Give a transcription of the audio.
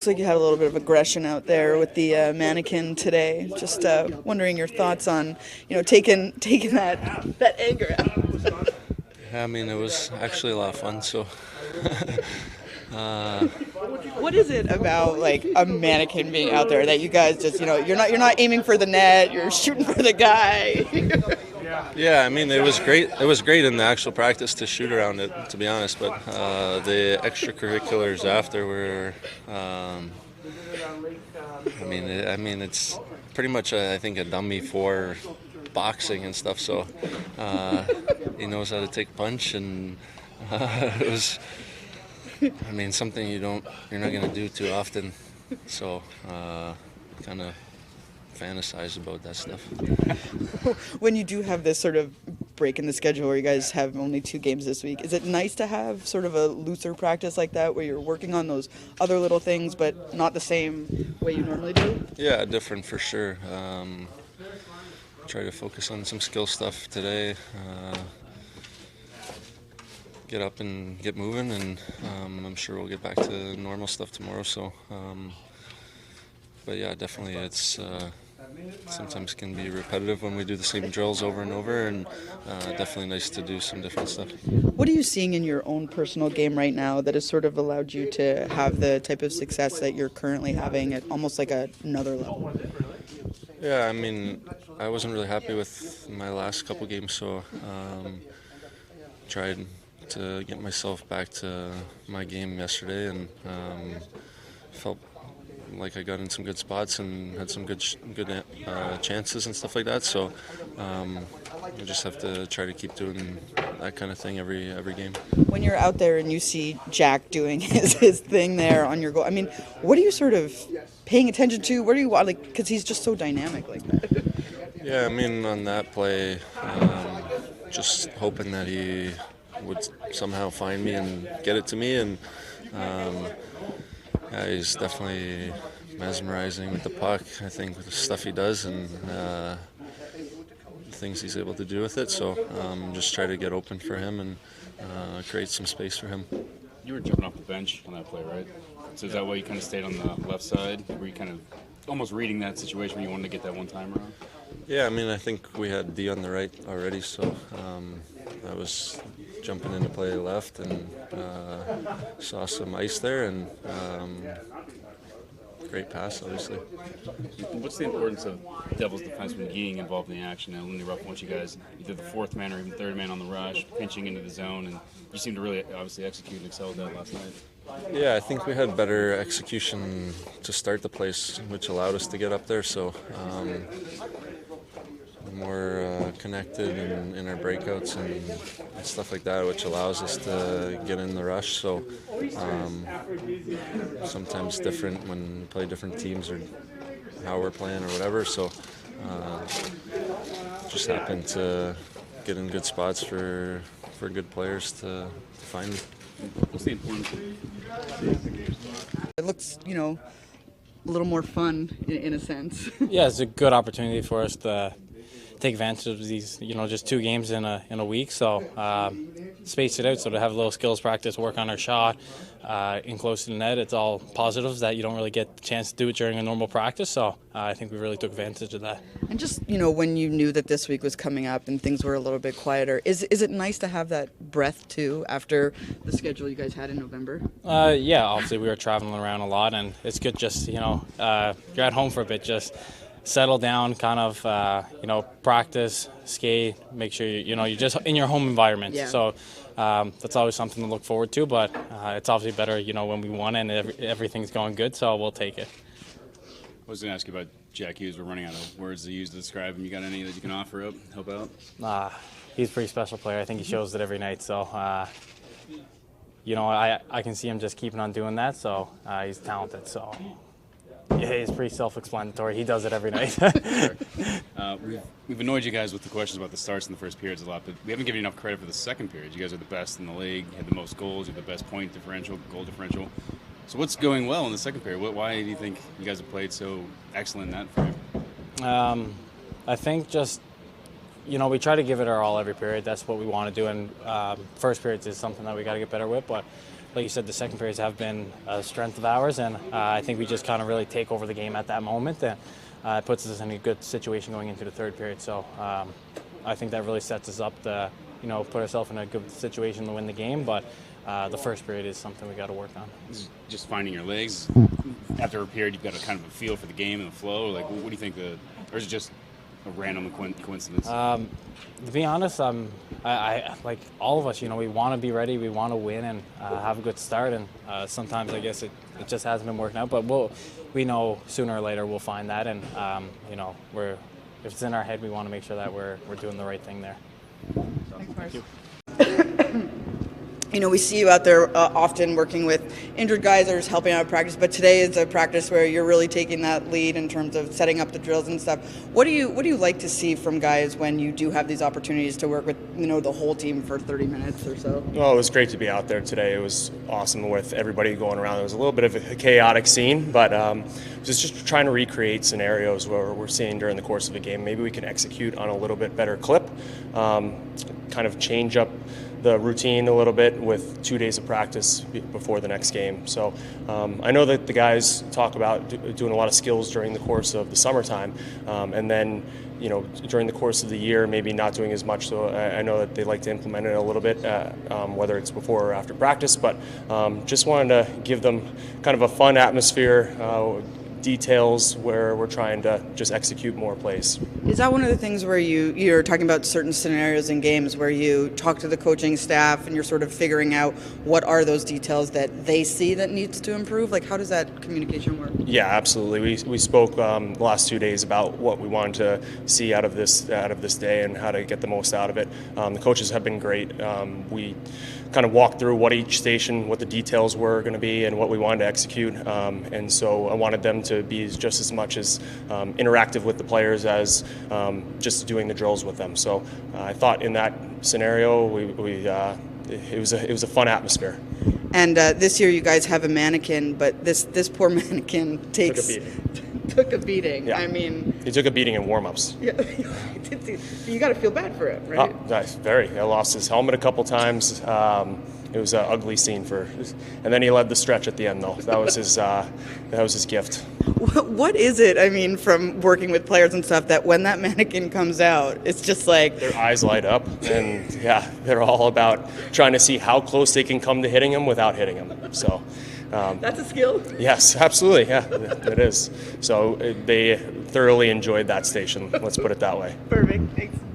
looks like you had a little bit of aggression out there with the mannequin today. Just wondering your thoughts on, taking that anger out. Yeah, I mean, it was actually a lot of fun, so. What is it about like a mannequin being out there that you guys just you're not aiming for the net, you're shooting for the guy? Yeah, I mean, it was great. It was great in the actual practice to shoot around it, to be honest. But the extracurriculars after were, it's pretty much I think a dummy for boxing and stuff. So he knows how to take punch, and it was. I mean, something you're not going to do too often. So kind of fantasize about that stuff. When you do have this sort of break in the schedule where you guys have only 2 games this week, is it nice to have sort of a looser practice like that where you're working on those other little things but not the same way you normally do? Yeah, different for sure. Try to focus on some skill stuff today. Get up and get moving, and I'm sure we'll get back to normal stuff tomorrow. So, but yeah, definitely it's sometimes can be repetitive when we do the same drills over and over, and definitely nice to do some different stuff. What are you seeing in your own personal game right now that has sort of allowed you to have the type of success that you're currently having at almost like another level? Yeah, I mean, I wasn't really happy with my last couple games, so tried to get myself back to my game yesterday, and felt like I got in some good spots and had some good chances and stuff like that. So I just have to try to keep doing that kind of thing every game. When you're out there and you see Jack doing his thing there on your goal, I mean, what are you sort of paying attention to? What are you like? Because he's just so dynamic like that. Yeah, I mean, on that play, just hoping that he would somehow find me and get it to me, and yeah, he's definitely mesmerizing with the puck, I think, with the stuff he does and the things he's able to do with it. So just try to get open for him and create some space for him. You were jumping off the bench on that play, right? So is that why you kind of stayed on the left side? Were you kind of almost reading that situation where you wanted to get that one-timer on? Yeah, I mean, I think we had D on the right already, so I was jumping into play left and saw some ice there, and great pass, obviously. What's the importance of Devils defenseman getting involved in the action? And Lindy Ruff wants you guys either the 4th man or even 3rd man on the rush, pinching into the zone, and you seem to really obviously execute and excel at that last night. Yeah, I think we had better execution to start the place, which allowed us to get up there, so more connected in our breakouts and stuff like that, which allows us to get in the rush. So sometimes different when we play different teams or how we're playing or whatever. So just happen to get in good spots for good players to find me. What's the importance? It looks, a little more fun in a sense. Yeah, it's a good opportunity for us to take advantage of these, just 2 games in a week. So space it out, so to have a little skills practice, work on our shot, in close to the net. It's all positives that you don't really get the chance to do it during a normal practice. So I think we really took advantage of that. And just, when you knew that this week was coming up and things were a little bit quieter, is it nice to have that breath too after the schedule you guys had in November? Yeah, obviously we were traveling around a lot, and it's good just, you're at home for a bit, just settle down, kind of, practice, skate, make sure you're just in your home environment. Yeah. So that's always something to look forward to, but it's obviously better, when we won and everything's going good, so we'll take it. I was going to ask you about Jack Hughes. We're running out of words to use to describe him. You got any that you can offer up, help out? He's a pretty special player. I think he shows it every night, so I can see him just keeping on doing that, so he's talented, so. Yeah, it's pretty self-explanatory. He does it every night. We've annoyed you guys with the questions about the starts in the first periods a lot, but we haven't given you enough credit for the second period. You guys are the best in the league, had the most goals, you have the best point differential, goal differential. So what's going well in the second period? Why do you think you guys have played so excellent in that frame? I think just, we try to give it our all every period. That's what we want to do, and first periods is something that we got to get better with, but like you said, the second periods have been a strength of ours, and I think we just kind of really take over the game at that moment, and it puts us in a good situation going into the third period. So I think that really sets us up to, put ourselves in a good situation to win the game. But the first period is something we got to work on. Just finding your legs. After a period, you've got a kind of a feel for the game and the flow. Like, what do you think or is it just a random coincidence? To be honest, I like all of us, we want to be ready, we want to win and have a good start, and sometimes I guess it just hasn't been working out, but we know sooner or later we'll find that, and if it's in our head, we want to make sure that we're doing the right thing there. Thank you. We see you out there often working with injured guys or just helping out at practice, but today is a practice where you're really taking that lead in terms of setting up the drills and stuff. What do you like to see from guys when you do have these opportunities to work with the whole team for 30 minutes or so? Well, it was great to be out there today. It was awesome with everybody going around. It was a little bit of a chaotic scene, but just trying to recreate scenarios where we're seeing during the course of a game. Maybe we can execute on a little bit better clip, kind of change up the routine a little bit with 2 days of practice before the next game. So I know that the guys talk about doing a lot of skills during the course of the summertime, and then during the course of the year maybe not doing as much. So I know that they like to implement it a little bit, whether it's before or after practice, but just wanted to give them kind of a fun atmosphere, details where we're trying to just execute more plays. Is that one of the things where you're talking about certain scenarios in games where you talk to the coaching staff and you're sort of figuring out what are those details that they see that needs to improve? Like, how does that communication work? Yeah, absolutely. We spoke the last 2 days about what we wanted to see out of this day and how to get the most out of it. The coaches have been great. We kind of walked through what each station, what the details were going to be, and what we wanted to execute. And so I wanted them to be just as much as interactive with the players as just doing the drills with them. So I thought in that scenario, it was a fun atmosphere. And this year you guys have a mannequin, but this poor mannequin took a beating. Yeah. I mean, he took a beating in warm-ups. Yeah, you got to feel bad for him, right? Oh, nice, very. I lost his helmet a couple times. It was an ugly scene and then he led the stretch at the end, though. That was his gift. What is it? I mean, from working with players and stuff, that when that mannequin comes out, it's just like their eyes light up, and yeah, they're all about trying to see how close they can come to hitting him without hitting him. So. That's a skill? Yes, absolutely. Yeah, it is. So they thoroughly enjoyed that station. Let's put it that way. Perfect. Thanks.